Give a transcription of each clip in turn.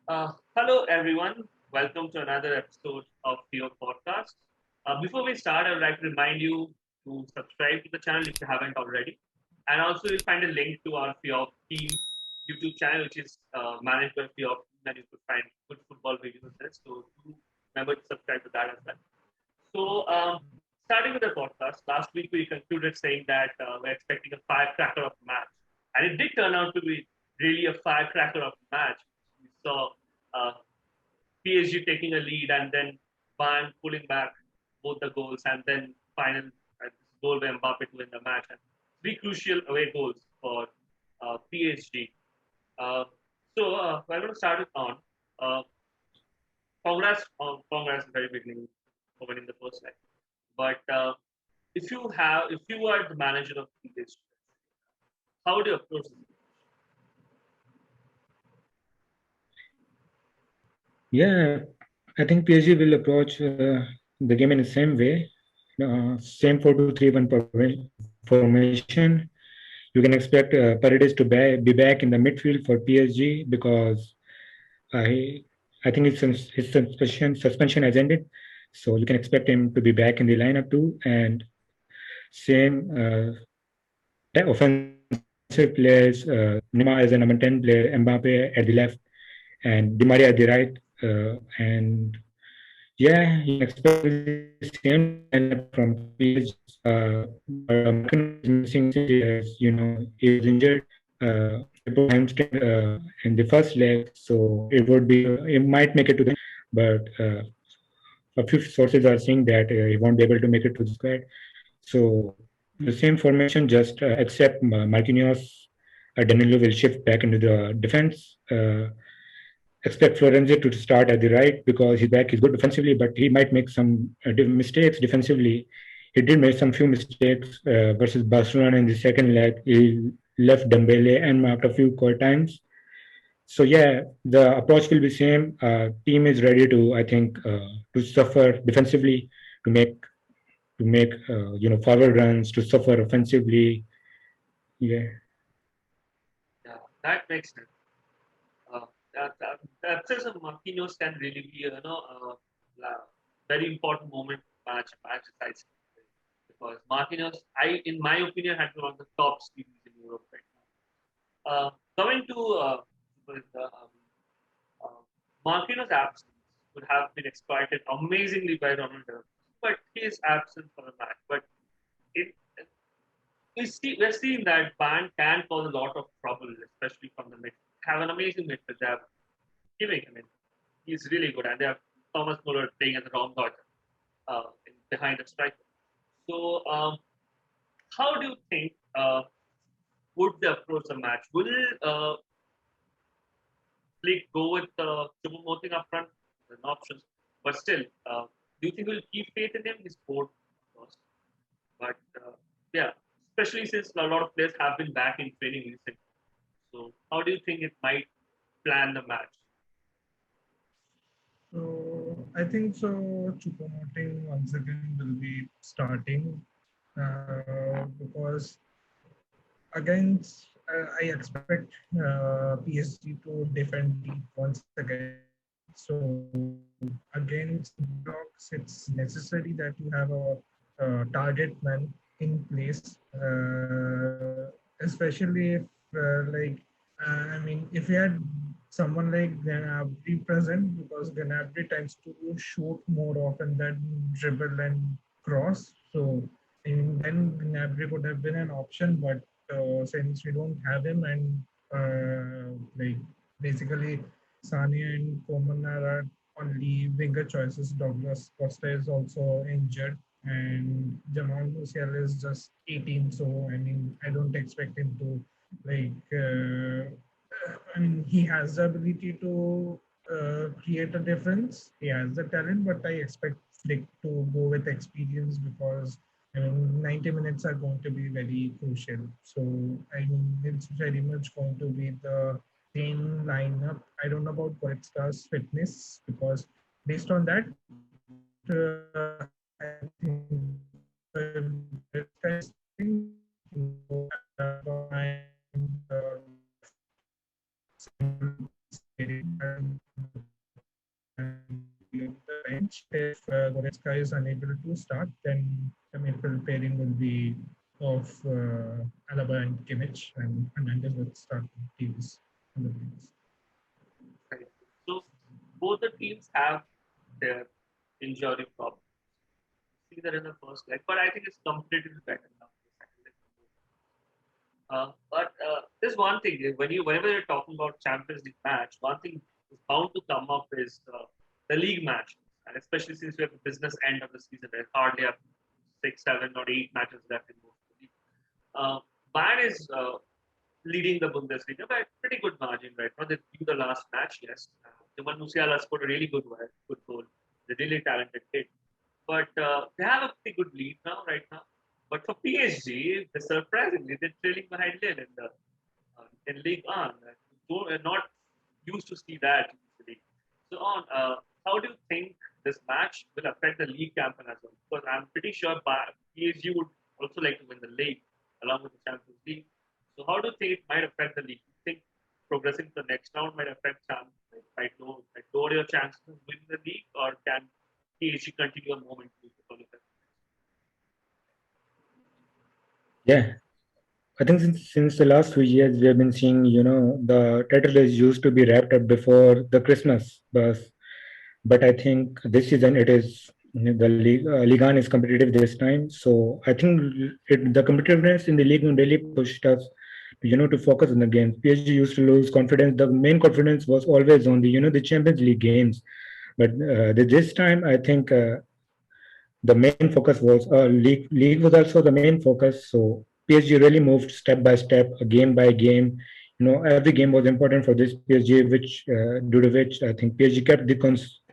Hello, everyone. Welcome to another episode of your podcast. Before we start, I would like to remind you to subscribe to the channel if you haven't already. And also, you'll find a link to our FIIOB team YouTube channel, which is managed by FIIOB team, and you could find good football videos there. So, do remember to subscribe to that as well. Starting with the podcast, last week we concluded saying that we're expecting a firecracker of a match. And it did turn out to be really a firecracker of a match. We saw uh, PSG taking a lead and then Bayern pulling back both the goals and then final goal by Mbappe to win the match. And three crucial away goals for PSG. Uh, we're going to start it on. Uh, congrats at the very beginning for winning the first leg. But if you are the manager of PSG, how would you approach this? Yeah, I think PSG will approach the game in the same way. Same 4-2-3-1 formation. You can expect Paredes to be back in the midfield for PSG because I I think his suspension has ended, so you can expect him to be back in the lineup too. And same offensive players, Neymar as a number 10 player, Mbappe at the left, and Di Maria at the right, and yeah, you can expect the same lineup from PSG. Marquinhos is missing since he was injured. Hamstring in the first leg, so it might make it to the but a few sources are saying that he won't be able to make it to the squad. So the same formation, just except Marquinhos, Danilo will shift back into the defense. Expect Florenzi to start at the right because his back is good defensively, but he might make some mistakes defensively. He did make some few mistakes versus Barcelona in the second leg. He left Dembele and marked a few core times. So yeah, the approach will be same. Team is ready to, I think, to suffer defensively, to make forward runs, to suffer offensively. Yeah. Yeah, that makes sense. That says Marquinhos can really be very important moment match decides because Marquinhos, in my opinion, had one of the top series in Europe right now. Coming to with, Marquinhos' absence would have been exploited amazingly by Ronaldo, but his absence for a match. But it we're seeing that Bayern can cause a lot of trouble, especially from the mid. Have an amazing midfield. They have giving. I mean, he's really good, and they have Thomas Muller playing at the wrong dodger behind the striker. So, how do you think would they approach the match? Will Flick go with Choupo-Moting up front? There's an option, but still, do you think we'll keep faith in him? He's scored, of course, but yeah, especially since a lot of players have been back in training recently. So, how do you think it might plan the match? So I think so. Choupo-Moting once again will be starting because against I expect PSG to defend deep once again. So against blocks, it's necessary that you have a target man in place, especially if I mean if you had someone like Gnabry present because Gnabry tends to shoot more often than dribble and cross. So I mean, then Gnabry could have been an option, but since we don't have him and like basically Sane and Coman are only winger choices. Douglas Costa is also injured and Jamal Musiala is just 18. So I mean, I don't expect him to like. I mean, he has the ability to create a difference. He has the talent, but I expect Flick to go with experience because I mean, 90 minutes are going to be very crucial. So, I mean, it's very much going to be the same lineup. I don't know about Goretzka's fitness because based on that, I think Goretzka is starting. if Goretzka is unable to start, then the midfield pairing will be of Alaba and Kimmich, and Hernandez will start teams on the wings. Right. So both the teams have their injury problems. See that in the first leg, but I think it's completely better now. But there's one thing whenever you're talking about Champions League match, one thing is bound to come up is the league match, and especially since we have the business end of the season, there's hardly have 6, 7, or 8 matches left in most of the league. Bayern is leading the Bundesliga by a pretty good margin right now. They drew the last match, yes. UCL scored a really good goal. They're really talented kid, but they have a pretty good lead now, right now. But for PSG, surprisingly, they're trailing behind Lille in League One. Not used to see that usually. So, how do you think this match will affect the league campaign as well? Because I'm pretty sure PSG would also like to win the league along with the Champions League. So, how do you think it might affect the league? Do you think progressing to the next round might affect might lower your chances of winning the league, or can PSG continue a momentum to qualify? Yeah, I think since the last few years we have been seeing, the title is used to be wrapped up before the Christmas, but I think this season it is the Ligue 1 is competitive this time. So I think the competitiveness in the league really pushed us, to focus on the games. PSG used to lose confidence. The main confidence was always on the Champions League games, but this time I think the main focus was league. League was also the main focus. So PSG really moved step by step, game by game. Every game was important for this PSG, which due to which I think PSG kept the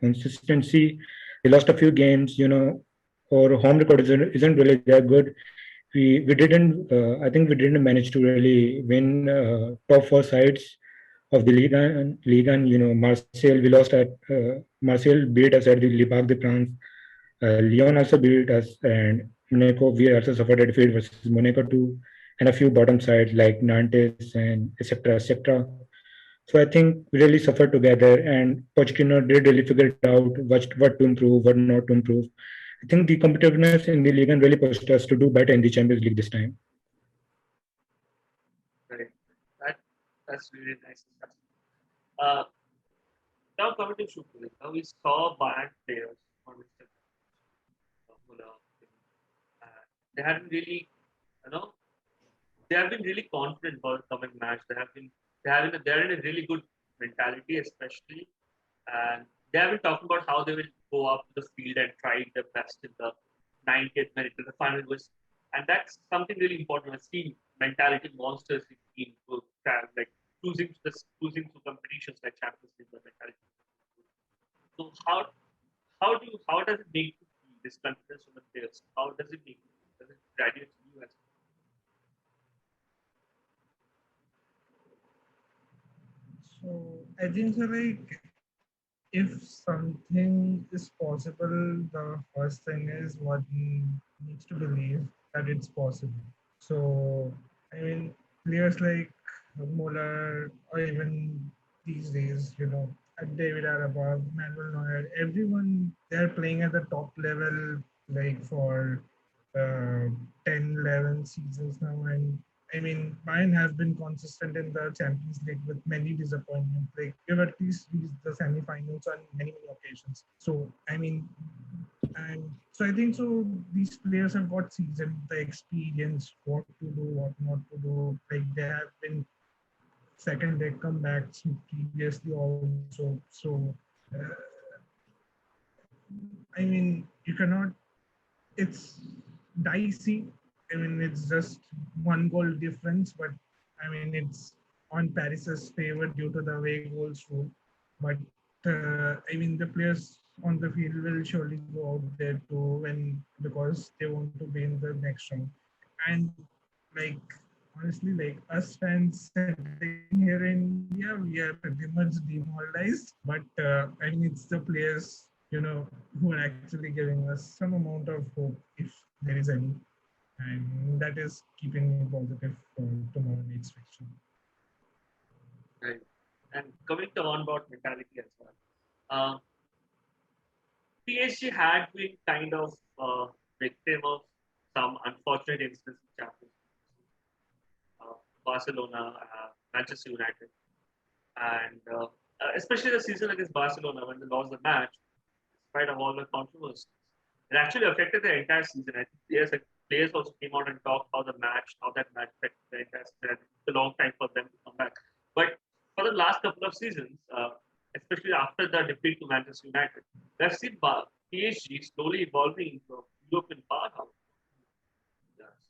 consistency. They lost a few games. Our home record isn't really that good. We didn't. I think we didn't manage to really win top four sides of the league and Marseille. We lost at Marseille beat us at the Le Parc de France. Lyon also beat us, and Monaco, we also suffered a defeat versus Monaco too, and a few bottom sides like Nantes and etc. etc. So I think we really suffered together, and Pochettino did really figure it out what to improve, what not to improve. I think the competitiveness in the league and really pushed us to do better in the Champions League this time. Right. That's really nice. Uh, Now coming to Shukri, now we saw Bayern players on Instagram. They haven't really, you know, they have been really confident about the coming match. They're in a really good mentality, especially, and they have been talking about how they will go up to the field and try their best in the 90th minute to the final was, and that's something really important. I see mentality monsters in teams who have like choosing to competitions like Champions League or mentality. So how does it make you feel this confidence from the players? How does it make you feel? Does it graduate you as So I think so like if something is possible, the first thing is one needs to believe that it's possible. So I mean players like Muller or even these days, David Araba, Manuel Neuer, everyone they're playing at the top level like for uh, 10, 11 seasons now. And I mean, Bayern has been consistent in the Champions League with many disappointments. Like they've at least reached the semi-finals on many, many occasions. So I mean, and so I think so these players have got seasoned, the experience, what to do, what not to do. Like they have been second leg comebacks previously also. So uh, I mean, you cannot. It's dicey. I mean, it's just one goal difference, but I mean, it's on Paris's favor due to the away goals rule. But I mean, the players on the field will surely go out there to win because they want to be in the next round. And like honestly, like us fans sitting here in India, we are pretty much demoralized. But I mean, it's the players, who are actually giving us some amount of hope, if there is any, and that is keeping me positive for tomorrow night's fixture. right? And coming to on board mentality as well. Uh, PSG had been kind of victim of some unfortunate instances in Champions League. Barcelona, Manchester United, and especially the season against Barcelona when they lost the match, despite of all the controversies, it actually affected the entire season. I think players also came out and talked how that match affected the entire season. It's a long time for them to come back. But for the last couple of seasons, especially after the defeat to Manchester United, we've seen PSG slowly evolving into a European powerhouse.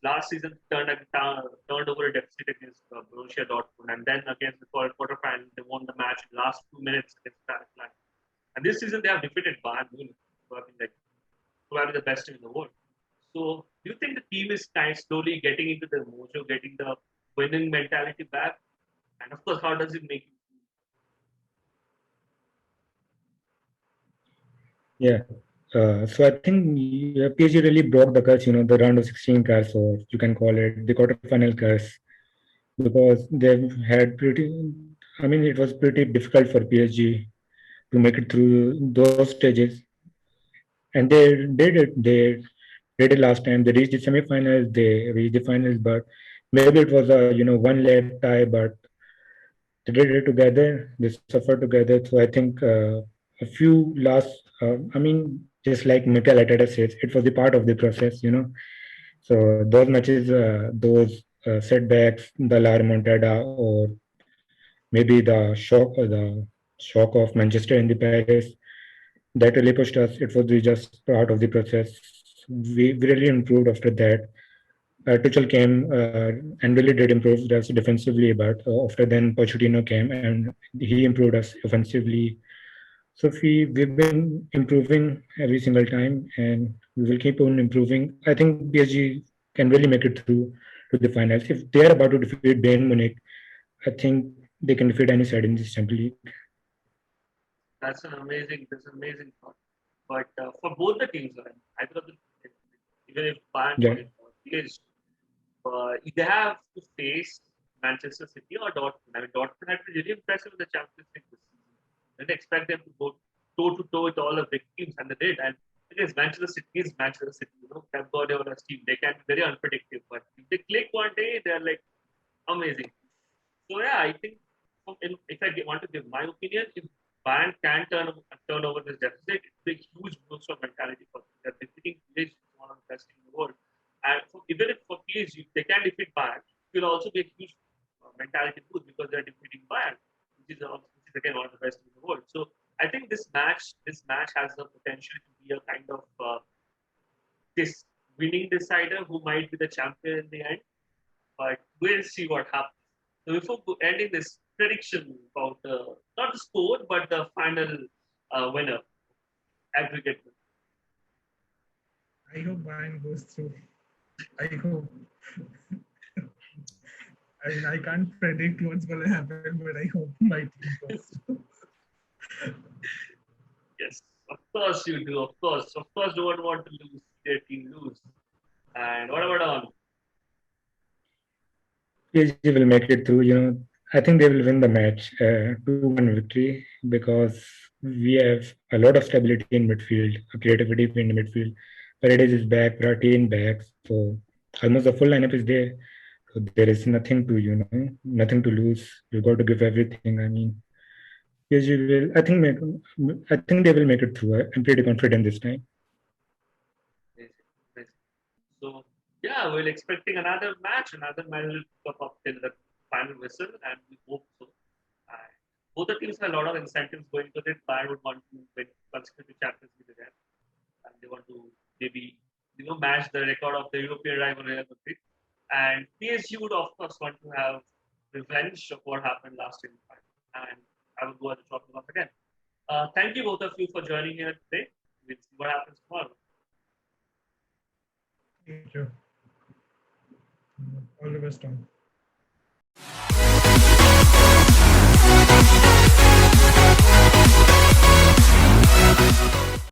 Last season turned over a deficit against Borussia Dortmund, and then against the quarterfinal, they won the match in the last 2 minutes against Paris. And this season, they have defeated Bayern Munich, who have been like probably the best team in the world. So, do you think the team is kind of slowly getting into the mojo, getting the winning mentality back? And of course, how does it make Yeah. So I think PSG really broke the curse, the round of 16 curse, or you can call it the quarterfinal curse, because they've had it was pretty difficult for PSG to make it through those stages. And they did it. They did it last time. They reached the semifinals, they reached the finals, but maybe it was a one leg tie, but they did it together. They suffered together. So I think a few last, just like Mikel Arteta says, it was the part of the process. So those matches, those setbacks, the La Remontada, or maybe the shock of Manchester in the Paris, that really pushed us. It was just part of the process. We really improved after that. Tuchel came and really did improve us defensively, but after then Pochettino came and he improved us offensively. So we've been improving every single time, and we will keep on improving. I think PSG can really make it through to the finals. If they are about to defeat Bayern Munich, I think they can defeat any side in this Champions League. that's an amazing thought. But for both the teams, either of the even if Bayern Yeah. Munich or PSG, they have to face Manchester City or Dortmund. I mean, Dortmund had been really impressive in the Champions League this season. Didn't expect them to go toe to toe with all the big teams, and they did. And because Manchester City is Manchester City, Pep Guardiola's team, they can be very unpredictable. But if they click one day, they're like amazing. So yeah, I think if I want to give my opinion, if Bayern can turn over this deficit, it's a huge boost of mentality for them. They're defeating PSG, one of the best teams in the world. And even if for PSG, they can defeat Bayern, it will also be a huge mentality boost because they're defeating Bayern, which is again one of the best in the world. So I think this match has the potential to be a kind of this winning decider who might be the champion in the end. But we'll see what happens. So before ending this prediction about not the score but the final winner, aggregate. I hope Bayern goes through. I hope. I mean, I can't predict what's going to happen, but I hope my team goes through. Yes, of course you do. Of course, no one want to lose. Their team lose. And what about on? PSG will make it through. I think they will win the match, 2-1 victory, because we have a lot of stability in midfield, a creativity in the midfield. Paredes is back, Verratti in back, so almost the full lineup is there. So there is nothing to lose. You got to give everything. I mean, PSG will. I think they will make it through. I'm pretty confident this time. So yeah, we're expecting another match will come up till the final whistle, and we hope so. And both the teams have a lot of incentives going to it. Bayern would want to win consecutive Champions League again, and they want to maybe match the record of the European rival Real Madrid. And PSG would of course want to have revenge of what happened last year. And I will go at the top once again. Thank you both of you for joining here today. We'll see what happens tomorrow. Thank you. All the best, Tom.